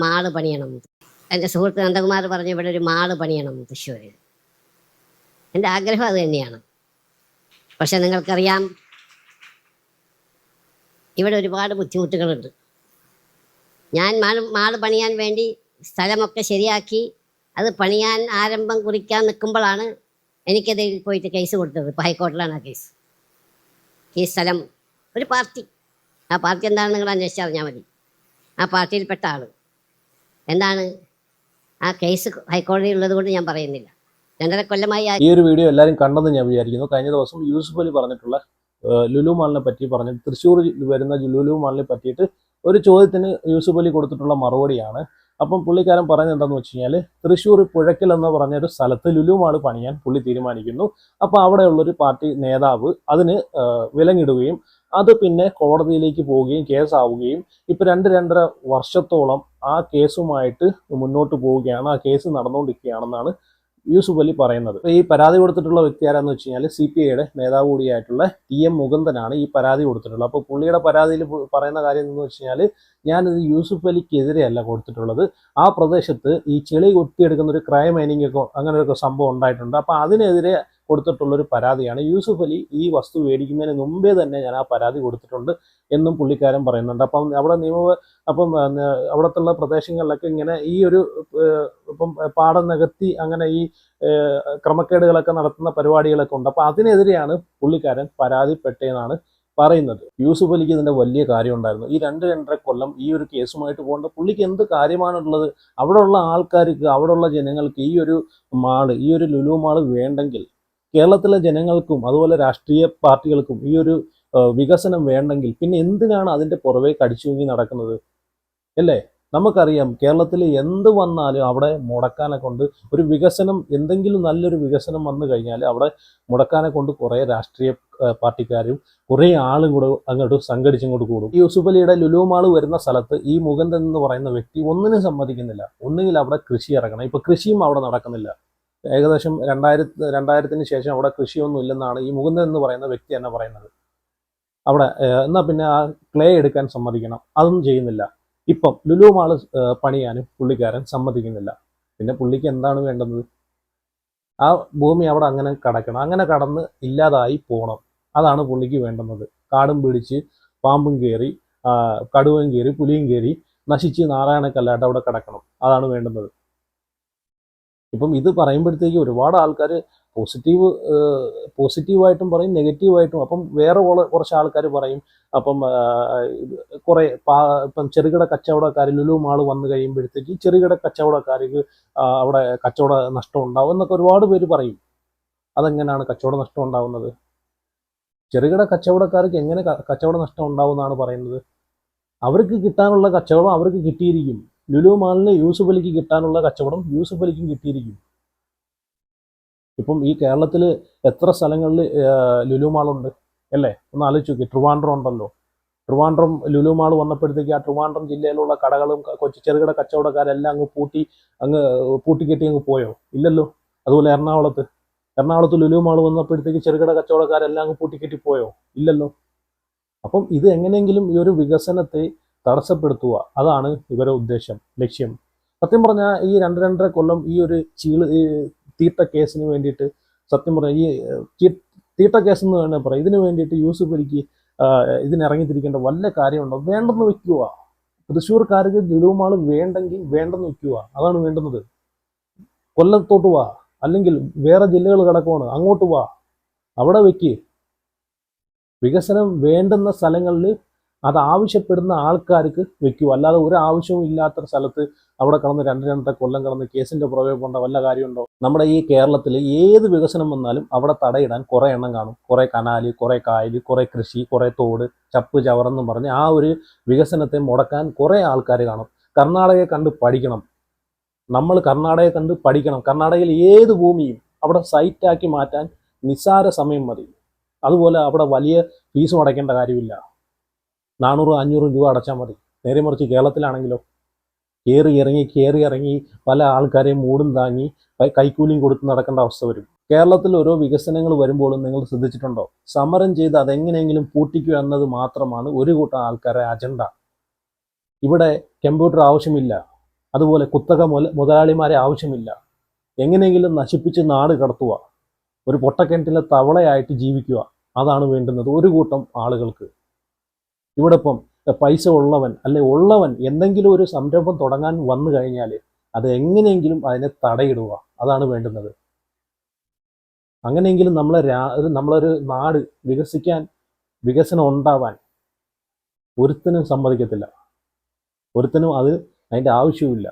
Mall പണിയണം. എൻ്റെ സുഹൃത്ത് നന്ദകുമാർ പറഞ്ഞു ഇവിടെ ഒരു മാള് പണിയണം തൃശ്ശൂരിൽ. എൻ്റെ ആഗ്രഹം അത് തന്നെയാണ്. പക്ഷെ നിങ്ങൾക്കറിയാം, ഇവിടെ ഒരുപാട് ബുദ്ധിമുട്ടുകളുണ്ട്. ഞാൻ മാള് പണിയാൻ വേണ്ടി സ്ഥലമൊക്കെ ശരിയാക്കി അത് പണിയാൻ ആരംഭം കുറിക്കാൻ നിൽക്കുമ്പോഴാണ് എനിക്കതിൽ പോയിട്ട് കേസ് കൊടുത്തത്. ഇപ്പോൾ ഹൈക്കോടതിയിലാണ് ആ കേസ്. ഈ സ്ഥലം ഒരു പാർട്ടി, ആ പാർട്ടി എന്താണെന്ന് നിങ്ങൾ അന്വേഷിച്ചറിഞ്ഞാൽ മതി. ആ പാർട്ടിയിൽപ്പെട്ട ആൾ എന്താണ്, ആ കേസ് ഹൈക്കോടതിയിൽ ഉള്ളത് കൊണ്ട് ഞാൻ പറയുന്നില്ല. 2.5 കൊല്ലമായി ഈ ഒരു വീഡിയോ എല്ലാവരും കണ്ടെന്ന് ഞാൻ വിചാരിക്കുന്നു. കഴിഞ്ഞ ദിവസം യൂസുഫ് അലി പറഞ്ഞിട്ടുള്ള ലുലു മാളിനെ പറ്റി പറഞ്ഞിട്ട്, തൃശ്ശൂർ വരുന്ന ലുലു മാളിനെ പറ്റിയിട്ട് ഒരു ചോദ്യത്തിന് യൂസുഫ് അലി കൊടുത്തിട്ടുള്ള മറുപടിയാണ്. അപ്പം പുള്ളിക്കാരൻ പറയുന്നത് എന്താണെന്ന് വെച്ച് കഴിഞ്ഞാൽ, തൃശ്ശൂർ പുഴയ്ക്കൽ എന്ന് പറഞ്ഞൊരു സ്ഥലത്ത് ലുലു മാൾ പണിയാൻ പുള്ളി തീരുമാനിക്കുന്നു. അപ്പോൾ അവിടെയുള്ളൊരു പാർട്ടി നേതാവ് അതിന് വിലങ്ങിടുകയും അത് പിന്നെ കോടതിയിലേക്ക് പോവുകയും കേസാവുകയും ഇപ്പം 2-2.5 വർഷത്തോളം ആ കേസുമായിട്ട് മുന്നോട്ട് പോവുകയാണ്. ആ കേസ് നടന്നുകൊണ്ടിരിക്കുകയാണെന്നാണ് യൂസുഫ് അലി പറയുന്നത്. ഈ പരാതി കൊടുത്തിട്ടുള്ള വ്യക്തി ആരാന്ന് വെച്ച് കഴിഞ്ഞാൽ CPIയുടെ നേതാവ് കൂടിയായിട്ടുള്ള TM മുകുന്ദനാണ് ഈ പരാതി കൊടുത്തിട്ടുള്ളത്. അപ്പോൾ പുള്ളിയുടെ പരാതിയിൽ പറയുന്ന കാര്യം എന്ന് വെച്ച് കഴിഞ്ഞാൽ, ഞാനിത് യൂസുഫ് അലിക്കെതിരെയല്ല കൊടുത്തിട്ടുള്ളത്, ആ പ്രദേശത്ത് ഈ ചെളി കൊത്തിയെടുക്കുന്ന ഒരു ക്രൈം മൈനിങ് ഒക്കെ അങ്ങനെ ഒരു സംഭവം ഉണ്ടായിട്ടുണ്ട്. അപ്പോൾ അതിനെതിരെ കൊടുത്തിട്ടുള്ളൊരു പരാതിയാണ്. യൂസുഫ് അലി ഈ വസ്തു മേടിക്കുന്നതിന് മുമ്പേ തന്നെ ഞാൻ ആ പരാതി കൊടുത്തിട്ടുണ്ട് എന്നും പുള്ളിക്കാരൻ പറയുന്നുണ്ട്. അപ്പം അവിടെ അവിടത്തുള്ള പ്രദേശങ്ങളിലൊക്കെ ഇങ്ങനെ ഈ ഒരു ഇപ്പം പാടം നികത്തി അങ്ങനെ ഈ ക്രമക്കേടുകളൊക്കെ നടത്തുന്ന പരിപാടികളൊക്കെ ഉണ്ട്. അപ്പോൾ അതിനെതിരെയാണ് പുള്ളിക്കാരൻ പരാതിപ്പെട്ടതെന്നാണ് പറയുന്നത്. യൂസുഫ് അലിക്ക് ഇതിൻ്റെ വലിയ കാര്യം ഉണ്ടായിരുന്നു. ഈ 2-2.5 കൊല്ലം ഈ ഒരു കേസുമായിട്ട് പോകേണ്ട പുള്ളിക്ക് എന്ത് കാര്യമാണുള്ളത്? അവിടെയുള്ള ആൾക്കാർക്ക്, അവിടെയുള്ള ജനങ്ങൾക്ക് ഈ ഒരു മാള്, ഈ ഒരു ലുലു മാള് വേണ്ടെങ്കിൽ, കേരളത്തിലെ ജനങ്ങൾക്കും അതുപോലെ രാഷ്ട്രീയ പാർട്ടികൾക്കും ഈ ഒരു വികസനം വേണ്ടെങ്കിൽ പിന്നെ എന്തിനാണ് അതിൻ്റെ പുറവേ കടിച്ചുങ്ങി നടക്കുന്നത്? അല്ലേ? നമുക്കറിയാം, കേരളത്തിൽ എന്ത് വന്നാലും അവിടെ മുടക്കാനെ കൊണ്ട് ഒരു വികസനം, എന്തെങ്കിലും നല്ലൊരു വികസനം വന്നു കഴിഞ്ഞാൽ അവിടെ മുടക്കാനെ കൊണ്ട് കുറേ രാഷ്ട്രീയ പാർട്ടിക്കാരും കുറേ ആളും കൂടെ അങ്ങോട്ട് സംഘടിച്ചിങ്ങോട്ട് കൂടും. ഈ യൂസുഫ് അലിയുടെ ലുലു മാള് വരുന്ന സ്ഥലത്ത് ഈ മുകുന്ദൻ എന്ന് പറയുന്ന വ്യക്തി ഒന്നിനും സമ്മതിക്കുന്നില്ല. ഒന്നുകിൽ അവിടെ കൃഷി ഇറങ്ങണം. ഇപ്പം കൃഷിയും അവിടെ നടക്കുന്നില്ല. ഏകദേശം 2000-ന് ശേഷം അവിടെ കൃഷിയൊന്നും ഇല്ലെന്നാണ് ഈ മുകുന്ദൻ എന്ന് പറയുന്ന വ്യക്തി തന്നെ പറയുന്നത്. അവിടെ എന്നാൽ പിന്നെ ആ ക്ലേ എടുക്കാൻ സമ്മതിക്കണം, അതൊന്നും ചെയ്യുന്നില്ല. ഇപ്പം ലുലു മാള് പണിയാനും പുള്ളിക്കാരൻ സമ്മതിക്കുന്നില്ല. പിന്നെ പുള്ളിക്ക് എന്താണ് വേണ്ടുന്നത്? ആ ഭൂമി അവിടെ അങ്ങനെ കിടക്കണം, അങ്ങനെ കടന്ന് ഇല്ലാതായി പോകണം. അതാണ് പുള്ളിക്ക് വേണ്ടുന്നത്. കാടും പിടിച്ച് പാമ്പും കയറി, കടുവയും കയറി, പുലിയും കയറി നശിച്ച് നാരായണക്കല്ലായിട്ട് അവിടെ കിടക്കണം. അതാണ് വേണ്ടുന്നത്. ഇപ്പം ഇത് പറയുമ്പോഴത്തേക്ക് ഒരുപാട് ആൾക്കാർ പോസിറ്റീവായിട്ടും പറയും, നെഗറ്റീവായിട്ടും. അപ്പം വേറെ കുറച്ച് ആൾക്കാർ പറയും, അപ്പം കുറേ ഇപ്പം ചെറുകിട കച്ചവടക്കാർ ലുലു മാള് വന്നു കഴിയുമ്പോഴത്തേക്ക് ചെറുകിട കച്ചവടക്കാർക്ക് അവിടെ കച്ചവട നഷ്ടം ഉണ്ടാവും എന്നൊക്കെ ഒരുപാട് പേര് പറയും. അതെങ്ങനെയാണ് കച്ചവട നഷ്ടം ഉണ്ടാവുന്നത്? ചെറുകിട കച്ചവടക്കാർക്ക് എങ്ങനെ കച്ചവട നഷ്ടം ഉണ്ടാവുമെന്നാണ് പറയുന്നത്? അവർക്ക് കിട്ടാനുള്ള കച്ചവടം അവർക്ക് കിട്ടിയിരിക്കും. ലുലു മാളിന് യൂസുഫ് അലിക്ക് കിട്ടാനുള്ള കച്ചവടം യൂസുഫ് അലിക്കും കിട്ടിയിരിക്കും. ഇപ്പം ഈ കേരളത്തിൽ എത്ര സ്ഥലങ്ങളിൽ ലുലു മാളുണ്ട് അല്ലേ? ഒന്ന് ആലോചിച്ച് നോക്കി. ട്രിവാൻഡ്രം ഉണ്ടല്ലോ. ട്രിവാൻഡ്രം ലുലു മാൾ വന്നപ്പോഴത്തേക്ക് ആ ട്രിവാൻഡ്രം ജില്ലയിലുള്ള കടകളും ചെറുകിട കച്ചവടക്കാരെല്ലാം അങ്ങ് പൂട്ടിക്കെട്ടി അങ്ങ് പോയോ? ഇല്ലല്ലോ. അതുപോലെ എറണാകുളത്ത് ലുലു മാൾ വന്നപ്പോഴത്തേക്ക് ചെറുകിട കച്ചവടക്കാരെല്ലാം അങ്ങ് പൂട്ടിക്കെട്ടി പോയോ? ഇല്ലല്ലോ. അപ്പം ഇത് എങ്ങനെയെങ്കിലും ഈ ഒരു വികസനത്തെ തടസ്സപ്പെടുത്തുക, അതാണ് ഇവരുടെ ലക്ഷ്യം. സത്യം പറഞ്ഞാൽ ഈ 2-2.5 കൊല്ലം ഈ ഒരു തീട്ട കേസിന് വേണ്ടിയിട്ട്, സത്യം പറഞ്ഞാൽ ഈ തീട്ട കേസ് എന്ന് തന്നെ പറയാം, ഇതിന് വേണ്ടിയിട്ട് യൂസുഫ് അലിക്ക് ഇതിനിറങ്ങിത്തിരിക്കേണ്ട വല്ല കാര്യമുണ്ടോ? വേണ്ടെന്ന് വെക്കുക. തൃശ്ശൂർക്കാർക്ക് ലുലു മാൾ വേണ്ടെങ്കിൽ വേണ്ടെന്ന് വെക്കുക. അതാണ് വേണ്ടുന്നത്. കൊല്ലത്തോട്ട് വാ, അല്ലെങ്കിൽ വേറെ ജില്ലകൾ കിടക്കുവാണ്, അങ്ങോട്ട് വാ, അവിടെ വെക്ക്. വികസനം വേണ്ടുന്ന സ്ഥലങ്ങളിൽ അത് ആവശ്യപ്പെടുന്ന ആൾക്കാർക്ക് വെക്കൂ. അല്ലാതെ ഒരു ആവശ്യവും ഇല്ലാത്ത സ്ഥലത്ത് അവിടെ കിടന്ന് 2-2.5 കൊല്ലം കിടന്ന് കേസിന്റെ പുറകെ പോകേണ്ട വല്ല കാര്യമുണ്ടോ? നമ്മുടെ ഈ കേരളത്തിൽ ഏത് വികസനം വന്നാലും അവിടെ തടയിടാൻ കുറേ എണ്ണം കാണും. കുറേ കനാല്, കുറേ കായൽ, കുറേ കൃഷി, കുറേ തോട്, ചപ്പ് ചവറെന്നും പറഞ്ഞ് ആ ഒരു വികസനത്തെ മുടക്കാൻ കുറേ ആൾക്കാർ കാണും. കർണാടകയെ കണ്ട് പഠിക്കണം. നമ്മൾ കർണാടകയെ കണ്ട് പഠിക്കണം. കർണാടകയിൽ ഏത് ഭൂമിയും അവിടെ സൈറ്റാക്കി മാറ്റാൻ നിസ്സാര സമയം മതി. അതുപോലെ അവിടെ വലിയ ഫീസും അടയ്ക്കേണ്ട കാര്യമില്ല. 400-500 രൂപ അടച്ചാൽ മതി. നേരെ മറിച്ച് കേരളത്തിലാണെങ്കിലോ, കയറി ഇറങ്ങി പല ആൾക്കാരെയും മൂടും താങ്ങി കൈക്കൂലിയും കൊടുത്ത് നടക്കേണ്ട അവസ്ഥ വരും. കേരളത്തിൽ ഓരോ വികസനങ്ങൾ വരുമ്പോഴും നിങ്ങൾ ശ്രദ്ധിച്ചിട്ടുണ്ടോ? സമരം ചെയ്ത് അതെങ്ങനെയെങ്കിലും പൂട്ടിക്കുക എന്നത് മാത്രമാണ് ഒരു കൂട്ടം ആൾക്കാരെ അജണ്ട. ഇവിടെ കമ്പ്യൂട്ടർ ആവശ്യമില്ല. അതുപോലെ കുത്തക മുതലാളിമാരെ ആവശ്യമില്ല. എങ്ങനെയെങ്കിലും നശിപ്പിച്ച് നാട് കടത്തുക, ഒരു പൊട്ടക്കിണറ്റിലെ തവളയായിട്ട് ജീവിക്കുക, അതാണ് വേണ്ടുന്നത് ഒരു കൂട്ടം ആളുകൾക്ക്. ഇവിടെ ഇപ്പം പൈസ ഉള്ളവൻ ഉള്ളവൻ എന്തെങ്കിലും ഒരു സംരംഭം തുടങ്ങാൻ വന്നു കഴിഞ്ഞാൽ അത് എങ്ങനെയെങ്കിലും അതിനെ തടയിടുക, അതാണ് വേണ്ടുന്നത്. അങ്ങനെയെങ്കിലും നമ്മളൊരു നാട് വികസനം ഉണ്ടാവാൻ ഒരുത്തനും സമ്മതിക്കത്തില്ല. ഒരുത്തനും അതിൻ്റെ ആവശ്യമില്ല.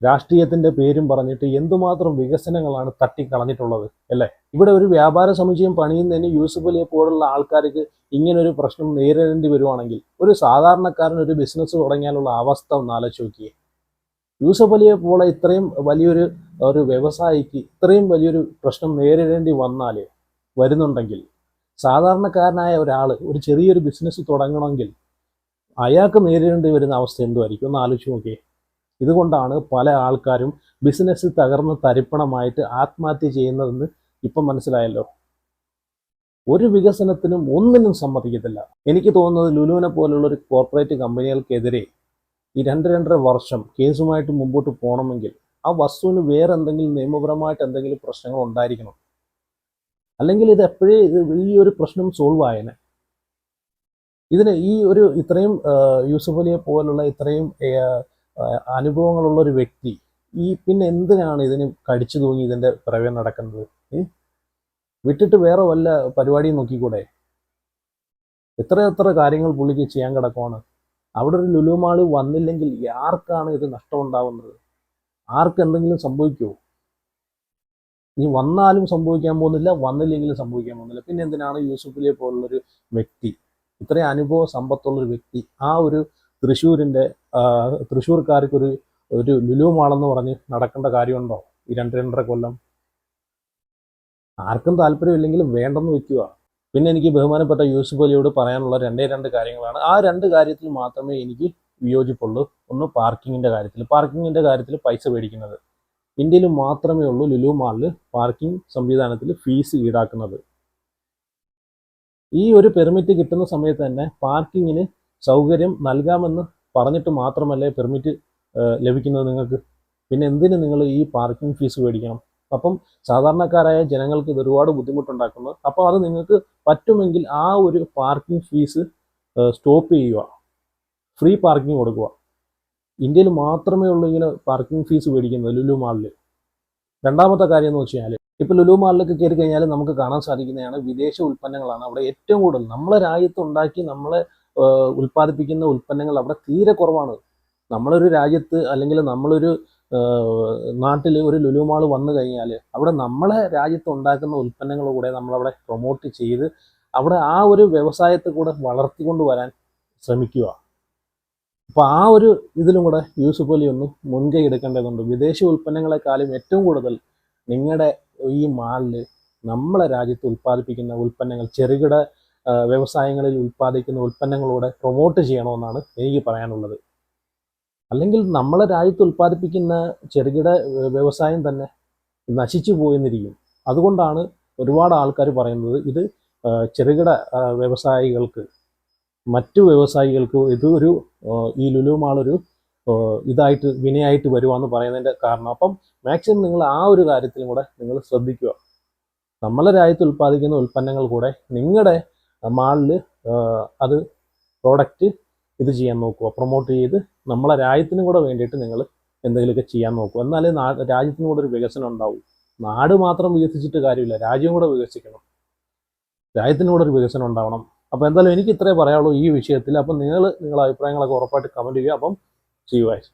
രാഷ്ട്രീയത്തിന്റെ പേരും പറഞ്ഞിട്ട് എന്തുമാത്രം വികസനങ്ങളാണ് തട്ടിക്കളഞ്ഞിട്ടുള്ളത് അല്ലേ? ഇവിടെ ഒരു വ്യാപാര സമുച്ചയം പണിയുന്നതിന് യൂസുഫ് അലിയെ പോലുള്ള ആൾക്കാർക്ക് ഇങ്ങനൊരു പ്രശ്നം നേരിടേണ്ടി വരുവാണെങ്കിൽ ഒരു സാധാരണക്കാരൻ ഒരു ബിസിനസ് തുടങ്ങിയാലുള്ള അവസ്ഥ ഒന്ന് ആലോചിച്ച് നോക്കിയേ. യൂസുഫ് അലിയെ പോലെ ഇത്രയും വലിയൊരു വ്യവസായിക്ക് ഇത്രയും വലിയൊരു പ്രശ്നം നേരിടേണ്ടി വരുന്നുണ്ടെങ്കിൽ സാധാരണക്കാരനായ ഒരാൾ ഒരു ചെറിയൊരു ബിസിനസ് തുടങ്ങണമെങ്കിൽ അയാൾക്ക് നേരിടേണ്ടി വരുന്ന അവസ്ഥ എന്തുമായിരിക്കും ഒന്ന് ആലോചിച്ച് നോക്കിയേ. ഇതുകൊണ്ടാണ് പല ആൾക്കാരും ബിസിനസ് തകർന്ന് തരിപ്പണമായിട്ട് ആത്മഹത്യ ചെയ്യുന്നതെന്ന് ഇപ്പം മനസ്സിലായല്ലോ. ഒരു വികസനത്തിനും ഒന്നിനും സമ്മതിക്കത്തില്ല. എനിക്ക് തോന്നുന്നത് ലുലുവിനെ പോലുള്ള ഒരു കോർപ്പറേറ്റ് കമ്പനികൾക്കെതിരെ ഈ 2-2.5 വർഷം കേസുമായിട്ട് മുമ്പോട്ട് പോകണമെങ്കിൽ ആ വസ്തുവിന് വേറെ എന്തെങ്കിലും നിയമപരമായിട്ട് എന്തെങ്കിലും പ്രശ്നങ്ങൾ ഉണ്ടായിരിക്കണം. അല്ലെങ്കിൽ ഇത് എപ്പോഴേ ഈ ഒരു പ്രശ്നം സോൾവ് ആയേനെ. ഇതിന് ഇത്രയും യൂസുഫ് അലിയെ പോലുള്ള ഇത്രയും അനുഭവങ്ങളുള്ള ഒരു വ്യക്തി പിന്നെ എന്തിനാണ് ഇതിന് കടിച്ചു തൂങ്ങി ഇതിന്റെ പിറകെ നടക്കുന്നത്? വിട്ടിട്ട് വേറെ വല്ല പരിപാടിയും നോക്കിക്കൂടെ? എത്ര കാര്യങ്ങൾ പുള്ളിക്ക് ചെയ്യാൻ കിടക്കുവാണ്. അവിടെ ഒരു ലുലു മാള് വന്നില്ലെങ്കിൽ ആർക്കാണ് ഇത് നഷ്ടം ഉണ്ടാവുന്നത്? ആർക്ക് എന്തെങ്കിലും സംഭവിക്കുമോ? ഇനി വന്നാലും സംഭവിക്കാൻ പോകുന്നില്ല, വന്നില്ലെങ്കിലും സംഭവിക്കാൻ പോകുന്നില്ല. പിന്നെ എന്തിനാണ് യൂസുഫ് അലിയെ പോലുള്ളൊരു വ്യക്തി, ഇത്രയും അനുഭവ സമ്പത്തുള്ളൊരു വ്യക്തി ആ ഒരു തൃശ്ശൂർക്കാർക്ക് ഒരു ലുലു മാളെന്ന് പറഞ്ഞ് നടക്കേണ്ട കാര്യമുണ്ടോ ഈ 2-2.5 കൊല്ലം? ആർക്കും താല്പര്യമില്ലെങ്കിലും വേണ്ടെന്ന് വെക്കുക. പിന്നെ എനിക്ക് ബഹുമാനപ്പെട്ട യൂസുഫ് അലിയോട് പറയാനുള്ള 2 കാര്യങ്ങളാണ്. ആ 2 കാര്യത്തിൽ മാത്രമേ എനിക്ക് വിയോജിപ്പുള്ളൂ. ഒന്ന് പാർക്കിങ്ങിന്റെ കാര്യത്തിൽ പൈസ മേടിക്കുന്നത്. ഇന്ത്യയിൽ മാത്രമേ ഉള്ളൂ ലുലു മാളിൽ പാർക്കിംഗ് സംവിധാനത്തിൽ ഫീസ് ഈടാക്കുന്നത്. ഈ ഒരു പെർമിറ്റ് കിട്ടുന്ന സമയത്ത് തന്നെ പാർക്കിങ്ങിന് സൗകര്യം നൽകാമെന്ന് പറഞ്ഞിട്ട് മാത്രമല്ലേ പെർമിറ്റ് ലഭിക്കുന്നത് നിങ്ങൾക്ക്. പിന്നെ എന്തിന് നിങ്ങൾ ഈ പാർക്കിംഗ് ഫീസ് മേടിക്കണം? അപ്പം സാധാരണക്കാരായ ജനങ്ങൾക്ക് ഇത് ഒരുപാട് ബുദ്ധിമുട്ടുണ്ടാക്കുന്നത്. അപ്പോൾ അത് നിങ്ങൾക്ക് പറ്റുമെങ്കിൽ ആ ഒരു പാർക്കിംഗ് ഫീസ് സ്റ്റോപ്പ് ചെയ്യുക, ഫ്രീ പാർക്കിംഗ് കൊടുക്കുക. ഇന്ത്യയിൽ മാത്രമേ ഉള്ളൂ ഇങ്ങനെ പാർക്കിംഗ് ഫീസ് മേടിക്കുന്നത് ലുലു മാളിൽ. രണ്ടാമത്തെ കാര്യം എന്ന് വെച്ച് കഴിഞ്ഞാൽ ഇപ്പോൾ ലുലു മാളിലൊക്കെ കയറി കഴിഞ്ഞാൽ നമുക്ക് കാണാൻ സാധിക്കുന്നതാണ് വിദേശ ഉൽപ്പന്നങ്ങളാണ് അവിടെ ഏറ്റവും കൂടുതൽ. നമ്മളെ രാജ്യത്ത് ഉണ്ടാക്കി നമ്മളെ ഉൽപ്പാദിപ്പിക്കുന്ന ഉൽപ്പന്നങ്ങൾ അവിടെ തീരെ കുറവാണ്. നമ്മളൊരു രാജ്യത്ത് അല്ലെങ്കിൽ നമ്മളൊരു നാട്ടിൽ ഒരു ലുലു മാൾ വന്നു കഴിഞ്ഞാൽ അവിടെ നമ്മളെ രാജ്യത്ത് ഉണ്ടാക്കുന്ന ഉൽപ്പന്നങ്ങൾ കൂടെ നമ്മളവിടെ പ്രൊമോട്ട് ചെയ്ത് അവിടെ ആ ഒരു വ്യവസായത്തെ കൂടെ വളർത്തിക്കൊണ്ട് വരാൻ ശ്രമിക്കുക. അപ്പോൾ ആ ഒരു ഇതിലും കൂടെ യൂസുഫ് അലി ഒന്ന് മുൻകൈ എടുക്കേണ്ടതുണ്ട്. വിദേശ ഉൽപ്പന്നങ്ങളെക്കാളും ഏറ്റവും കൂടുതൽ നിങ്ങളുടെ ഈ മാളിൽ നമ്മളെ രാജ്യത്ത് ഉൽപ്പാദിപ്പിക്കുന്ന ഉൽപ്പന്നങ്ങൾ, ചെറുകിട വ്യവസായങ്ങളിൽ ഉൽപ്പാദിക്കുന്ന ഉൽപ്പന്നങ്ങളൂടെ പ്രൊമോട്ട് ചെയ്യണമെന്നാണ് എനിക്ക് പറയാനുള്ളത്. അല്ലെങ്കിൽ നമ്മളെ രാജ്യത്ത് ഉൽപ്പാദിപ്പിക്കുന്ന ചെറുകിട വ്യവസായം തന്നെ നശിച്ചു പോയെന്നിരിക്കും. അതുകൊണ്ടാണ് ഒരുപാട് ആൾക്കാർ പറയുന്നത് ഇത് ചെറുകിട വ്യവസായികൾക്ക്, മറ്റു വ്യവസായികൾക്ക് ഈ ലുലു മാളൊരു ഇതായിട്ട് വിനയായിട്ട് വരുവാന്ന് പറയുന്നതിൻ്റെ കാരണം. അപ്പം മാക്സിമം നിങ്ങൾ ആ ഒരു കാര്യത്തിലും കൂടെ നിങ്ങൾ ശ്രദ്ധിക്കുക. നമ്മളെ രാജ്യത്ത് ഉൽപ്പാദിക്കുന്ന ഉൽപ്പന്നങ്ങൾ കൂടെ നിങ്ങളുടെ മാളിൽ അത് പ്രോഡക്റ്റ് ഇത് ചെയ്യാൻ നോക്കുക, പ്രൊമോട്ട് ചെയ്ത് നമ്മളെ രാജ്യത്തിനും കൂടെ വേണ്ടിയിട്ട് നിങ്ങൾ എന്തെങ്കിലുമൊക്കെ ചെയ്യാൻ നോക്കുക. എന്നാലേ രാജ്യത്തിനും കൂടെ ഒരു വികസനം ഉണ്ടാവും. നാട് മാത്രം വികസിച്ചിട്ട് കാര്യമില്ല, രാജ്യം കൂടെ വികസിക്കണം, രാജ്യത്തിനും കൂടെ ഒരു വികസനം ഉണ്ടാവണം. അപ്പോൾ എന്തായാലും എനിക്ക് ഇത്രേ പറയാനുള്ളൂ ഈ വിഷയത്തിൽ. അപ്പം നിങ്ങളുടെ അഭിപ്രായങ്ങളൊക്കെ ഉറപ്പായിട്ട് കമൻറ്റ് ചെയ്യുക. അപ്പം see you guys.